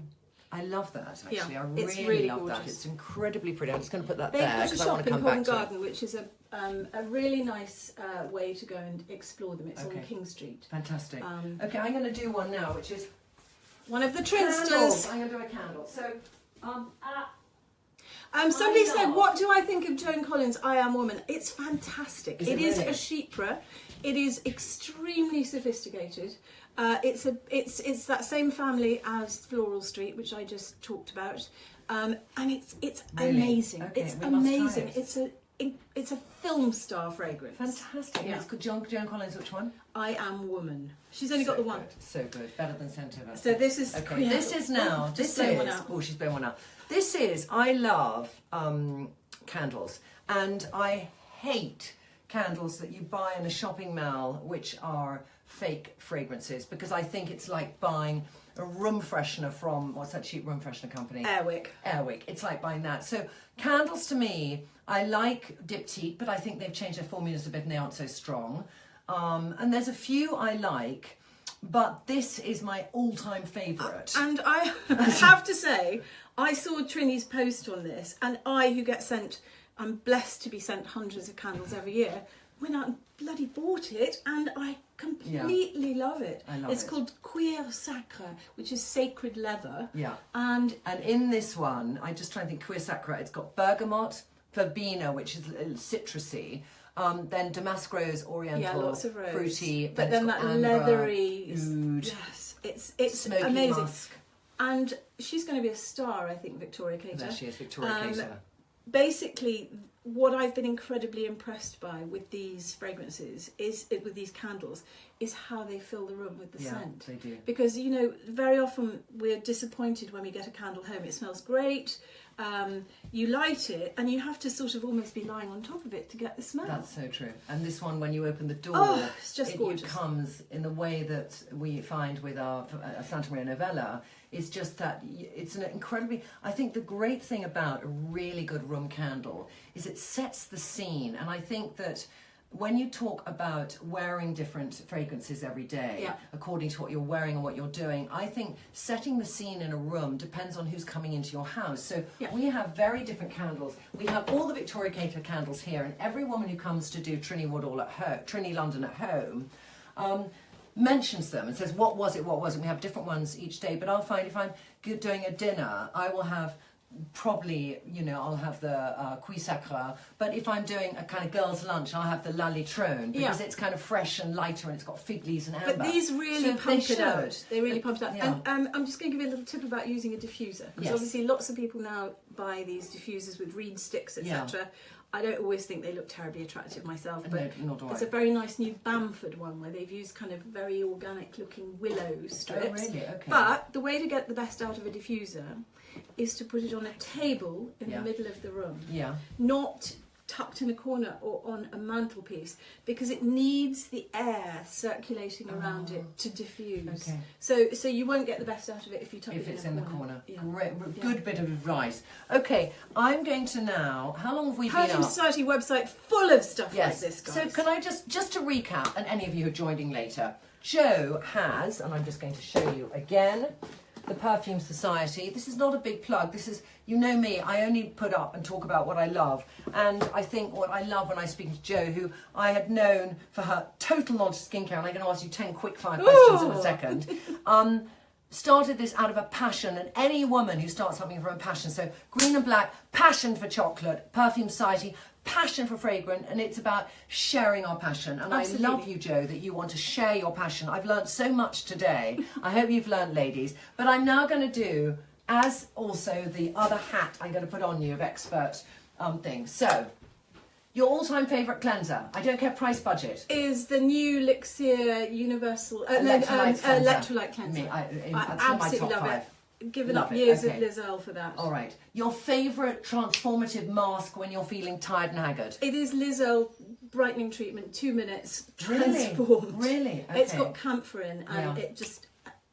I love that actually. Yeah, I it's really really love that. gorgeous. It's incredibly pretty. I'm just going to put that They've there got a because I want shop to in come Covent back to it. Garden, which is a really nice way to go and explore them. It's on Okay. King Street. Fantastic. Um, Okay, I'm going to do one now, which is One of the Candles. Trinsters. I'm going to do a candle. So, Somebody I said, love- "What do I think of Joan Collins' I Am Woman?" It's fantastic. Is It it is really? a Chypre. It is extremely sophisticated. It's that same family as Floral Street, which I just talked about, and it's Really? amazing. Okay, It's we must try amazing. it. It's a film star fragrance. fantastic. Yeah. It's called Joan Collins, which one? I Am Woman. She's only got the one. Good. So good. Better than Sentiva. So this is Okay, this is now. Oh, This just blow one is. out. Oh, she's blown one out. This is. I love candles, and I hate candles that you buy in a shopping mall, which are fake fragrances, because I think it's like buying a room freshener from what's that cheap room freshener company? Airwick. It's like buying that. So candles to me, I like Diptyque, but I think they've changed their formulas a bit and they aren't so strong. And there's a few I like. But this is my all-time favourite. And I have to say, I saw Trini's post on this, and I, who get sent, I'm blessed to be sent hundreds of candles every year, went out and bloody bought it, and I completely love it. I love it's it. called Cuir Sacre, which is sacred leather. Yeah. And in this one, I just try and think Cuir Sacra, it's got bergamot, verbena, which is a little citrusy, then damask rose, oriental, lots of rose. fruity, but then it's that got amber, leathery, oud, yes, it's smoky amazing. musk. And she's going to be a star, I think, Victoria Cator. There she is, Victoria Cator. Basically, what I've been incredibly impressed by with these fragrances with these candles is how they fill the room with the scent. They do. Because, you know, very often we're disappointed when we get a candle home. It smells great, you light it, and you have to sort of almost be lying on top of it to get the smell. That's so true. And this one, when you open the door, it's just gorgeous. It comes in the way that we find with our Santa Maria Novella. It's just that it's an incredibly... I think the great thing about a really good room candle is it sets the scene. And I think that when you talk about wearing different fragrances every day, according to what you're wearing and what you're doing, I think setting the scene in a room depends on who's coming into your house. So we have very different candles. We have all the Victoria Cator candles here, and every woman who comes to do Trini Woodall at home, Trini London at home, mentions them and says, what was it? We have different ones each day, but I'll find if I'm doing a dinner, I will have probably, you know, I'll have the Cuir Sacre, but if I'm doing a kind of girls' lunch, I'll have the La Litrone, because it's kind of fresh and lighter and it's got fig leaves and amber. But these really pump it out. They really pump it out. Yeah. And I'm just going to give you a little tip about using a diffuser, because obviously lots of people now buy these diffusers with reed sticks, etc. I don't always think they look terribly attractive myself, but nor do I. there's a very nice new Bamford one where they've used kind of very organic looking willow strips. Oh, really? Okay. But the way to get the best out of a diffuser is to put it on a table in the middle of the room. Yeah. Not tucked in a corner or on a mantelpiece, because it needs the air circulating around it to diffuse. Okay. So you won't get the best out of it if you tuck If it it's in in a the corner. Yeah. Great, good bit of advice. Okay, I'm going to now... How long have we been Perfume up? Society website full of stuff like this, guys. So can I just to recap, and any of you who are joining later, Jo has, and I'm just going to show you again, the Perfume Society. This is not a big plug. This is, you know me, I only put up and talk about what I love. And I think what I love when I speak to Jo, who I had known for her total knowledge of skincare, and I'm going to ask you 10 quick fire questions in a second, started this out of a passion, and any woman who starts something from a passion, so green and black, passion for chocolate, Perfume Society, passion for fragrance, and it's about sharing our passion. And Absolutely. I love you, Jo, that you want to share your passion. I've learnt so much today. I hope you've learnt, ladies. But I'm now going to do, as also the other hat I'm going to put on you of expert things. So, your all-time favourite cleanser, I don't care price budget. Is the new Elixir Universal Electrolyte cleanser. I That's in my absolutely top love 5. it. Given Love up it, years okay. of Liz Earle for that. All right. Your favourite transformative mask when you're feeling tired and haggard? It is Liz Earle brightening treatment, 2 minutes, Really? transformed. Really? Okay. It's got camphor in, and it just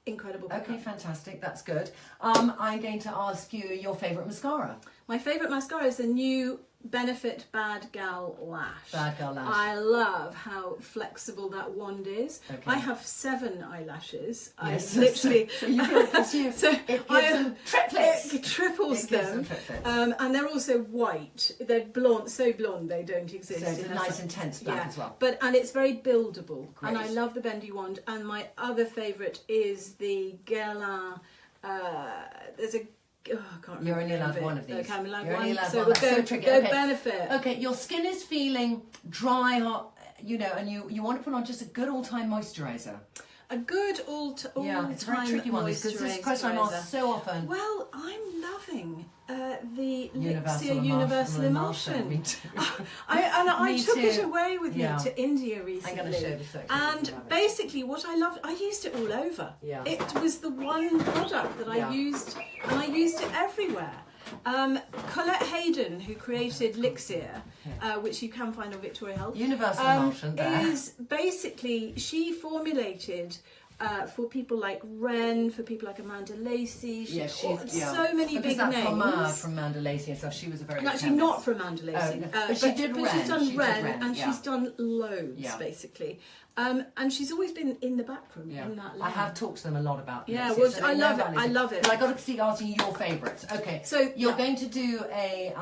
incredible. Okay, fantastic. That's good. I'm going to ask you your favourite mascara. My favourite mascara is the new Benefit Bad Gal Lash. Bad Gal Lash. I love how flexible that wand is. Okay. I have 7 eyelashes. Yes, I literally. So you feel it's you. So it gives I- them triplets. It triples It gives them. them triplets. And they're also white. They're blonde, so blonde they don't exist. So it's a in nice intense black as well. And it's very buildable. Great. And I love the bendy wand. And my other favourite is the Guerlain. There's a. Oh, I can't remember. You're only the name allowed of one it. of these. Okay, I'm allowed You're one. only allowed so one. we'll That's go, so tricky. go Okay. Benefit. Okay, your skin is feeling dry, hot, you know, and you want to put on just a good all-time moisturiser. A good all-time Yeah, it's a very tricky one because this is a question I'm asked so often. Well, I'm loving the Universal Elixir Universal Emulsion. Emulsion. Me too. I Me took too. it away with Yeah. me to India recently. I'm going to show this actually. And basically what I loved, I used it all over. Yeah. It was the one product that Yeah. I used, and I used it everywhere. Colette Hayden, who created Elixir, which you can find on Victoria Health, Universal Emulsion there. is basically, she formulated for people like Ren, for people like Amanda Lacey, so many because big that names. pomade from Amanda Lacey and stuff, she was a very And good actually chemist. not from Amanda Lacey, no. But she did Ren. she's done She did Ren, Ren, and yeah. she's done loads, Yeah. basically. And she's always been in the back room, Yeah. in that I lab. have talked to them a lot about Yeah, Elixir, well, so I they know love about it, I Elixir. love it. But I got to keep asking you your favourites. Okay, So, you're yeah. going to do a,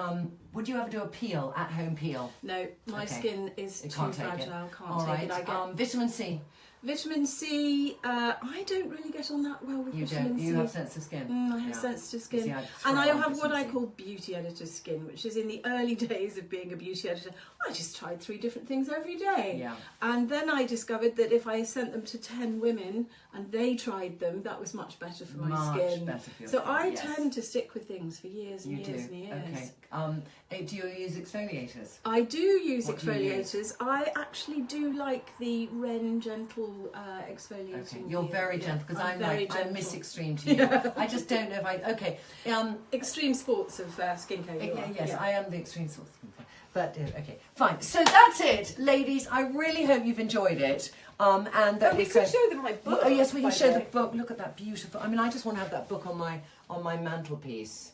would you ever do a peel, at-home peel? No, my Okay. skin is You too can't take fragile, it. can't All take right. it. I get Vitamin C. Vitamin C, I don't really get on that well with You vitamin don't. C. You have sensitive skin. I have Yeah. sensitive skin. See, I throw And I on have what vitamin I C. call beauty editor skin, which is in the early days of being a beauty editor. I just tried 3 different things every day. Yeah. And then I discovered that if I sent them to 10 women and they tried them, that was much better for my Much skin. better for your So skin, I yes. tend to stick with things for years and You years do. and years. Okay. Do you use exfoliators? I do use What do you use? exfoliators. I actually do like the Ren Gentle exfoliating. Okay. You're very Yeah, gentle because I'm very like I'm gentle. Miss Extreme to you. I just don't know if I. Okay. Extreme sports of skincare. You are. Yes, Yeah. I am the extreme source. But okay, fine. So that's it, ladies. I really hope you've enjoyed it. And that we it's could show them my book. Oh yes, we can by show the the way. book. Look at that beautiful. I mean, I just want to have that book on my mantelpiece,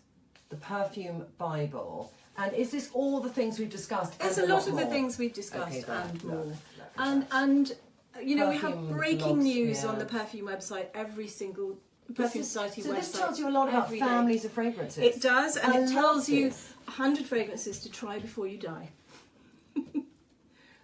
the Perfume Bible. And is this all the things we've discussed? There's and a lot of the more? things we've discussed Okay, there. and Look, more. look at And that. you know, we Perfume have breaking blogs, news yeah. on the Perfume website every single This Perfume is- Society so website. this tells you a lot about every day. families of fragrances. It does, and I it tells love you this. 100 fragrances to try before you die.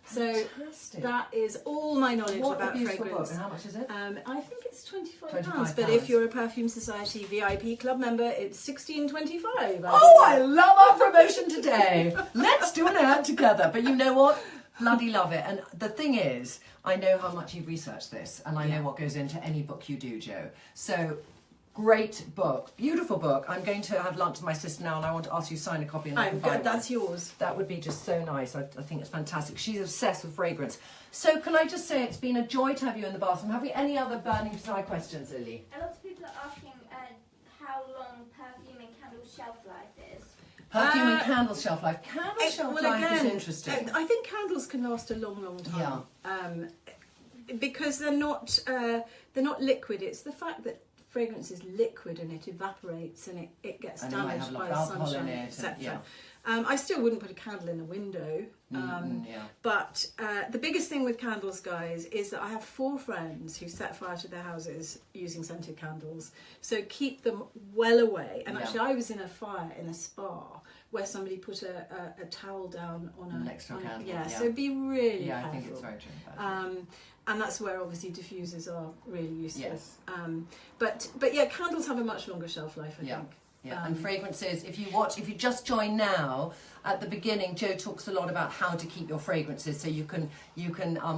So Fantastic. that is all my knowledge What a about beautiful fragrance. book. And how much is it? I think it's £25, £25. but if you're a Perfume Society VIP club member, it's $16.25. Oh, I love our promotion today. Let's do an ad together. But you know what? Bloody love it. And the thing is, I know how much you've researched this, and I know what goes into any book you do, Jo. So, great book. Beautiful book. I'm going to have lunch with my sister now, and I want to ask you to sign a copy. And I can buy one. That's yours. That would be just so nice. I think it's fantastic. She's obsessed with fragrance. So can I just say it's been a joy to have you in the bathroom. Have we any other burning desire questions, Lily? A lot of people are asking how long perfume and candle shelf life is. Perfume and candle shelf life. Candle shelf life is interesting. I think candles can last a long, long time. Because they're not liquid. It's the fact that fragrance is liquid and it evaporates and it gets And it might damaged have a lot by of the alcohol in sunshine, it, etc. yeah. I still wouldn't put a candle in a window. But the biggest thing with candles, guys, is that I have 4 friends who set fire to their houses using scented candles. So keep them well away. And actually, I was in a fire in a spa where somebody put a towel down on An extra candle. Yeah, so be really careful. I think it's very true. And that's where obviously diffusers are really useful. Yes. But yeah, candles have a much longer shelf life, I think. Yeah, and fragrances, if you just join now, at the beginning, Jo talks a lot about how to keep your fragrances, so you can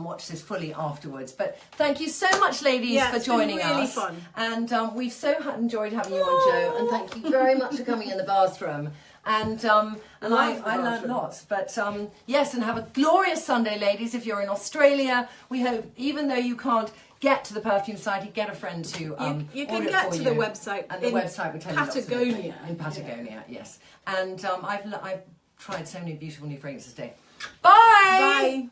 watch this fully afterwards. But thank you so much, ladies, for joining really us. Fun. And we've so enjoyed having you on, Jo, and thank you very much for coming in the bathroom. And I learned lots. But yes, and have a glorious Sunday, ladies. If you're in Australia, we hope, even though you can't get to the Perfume Society, get a friend to you can order it get for to you. the website. And the website will tell you lots of Patagonia. in Patagonia, yes. And I've tried so many beautiful new fragrances today. Bye! Bye!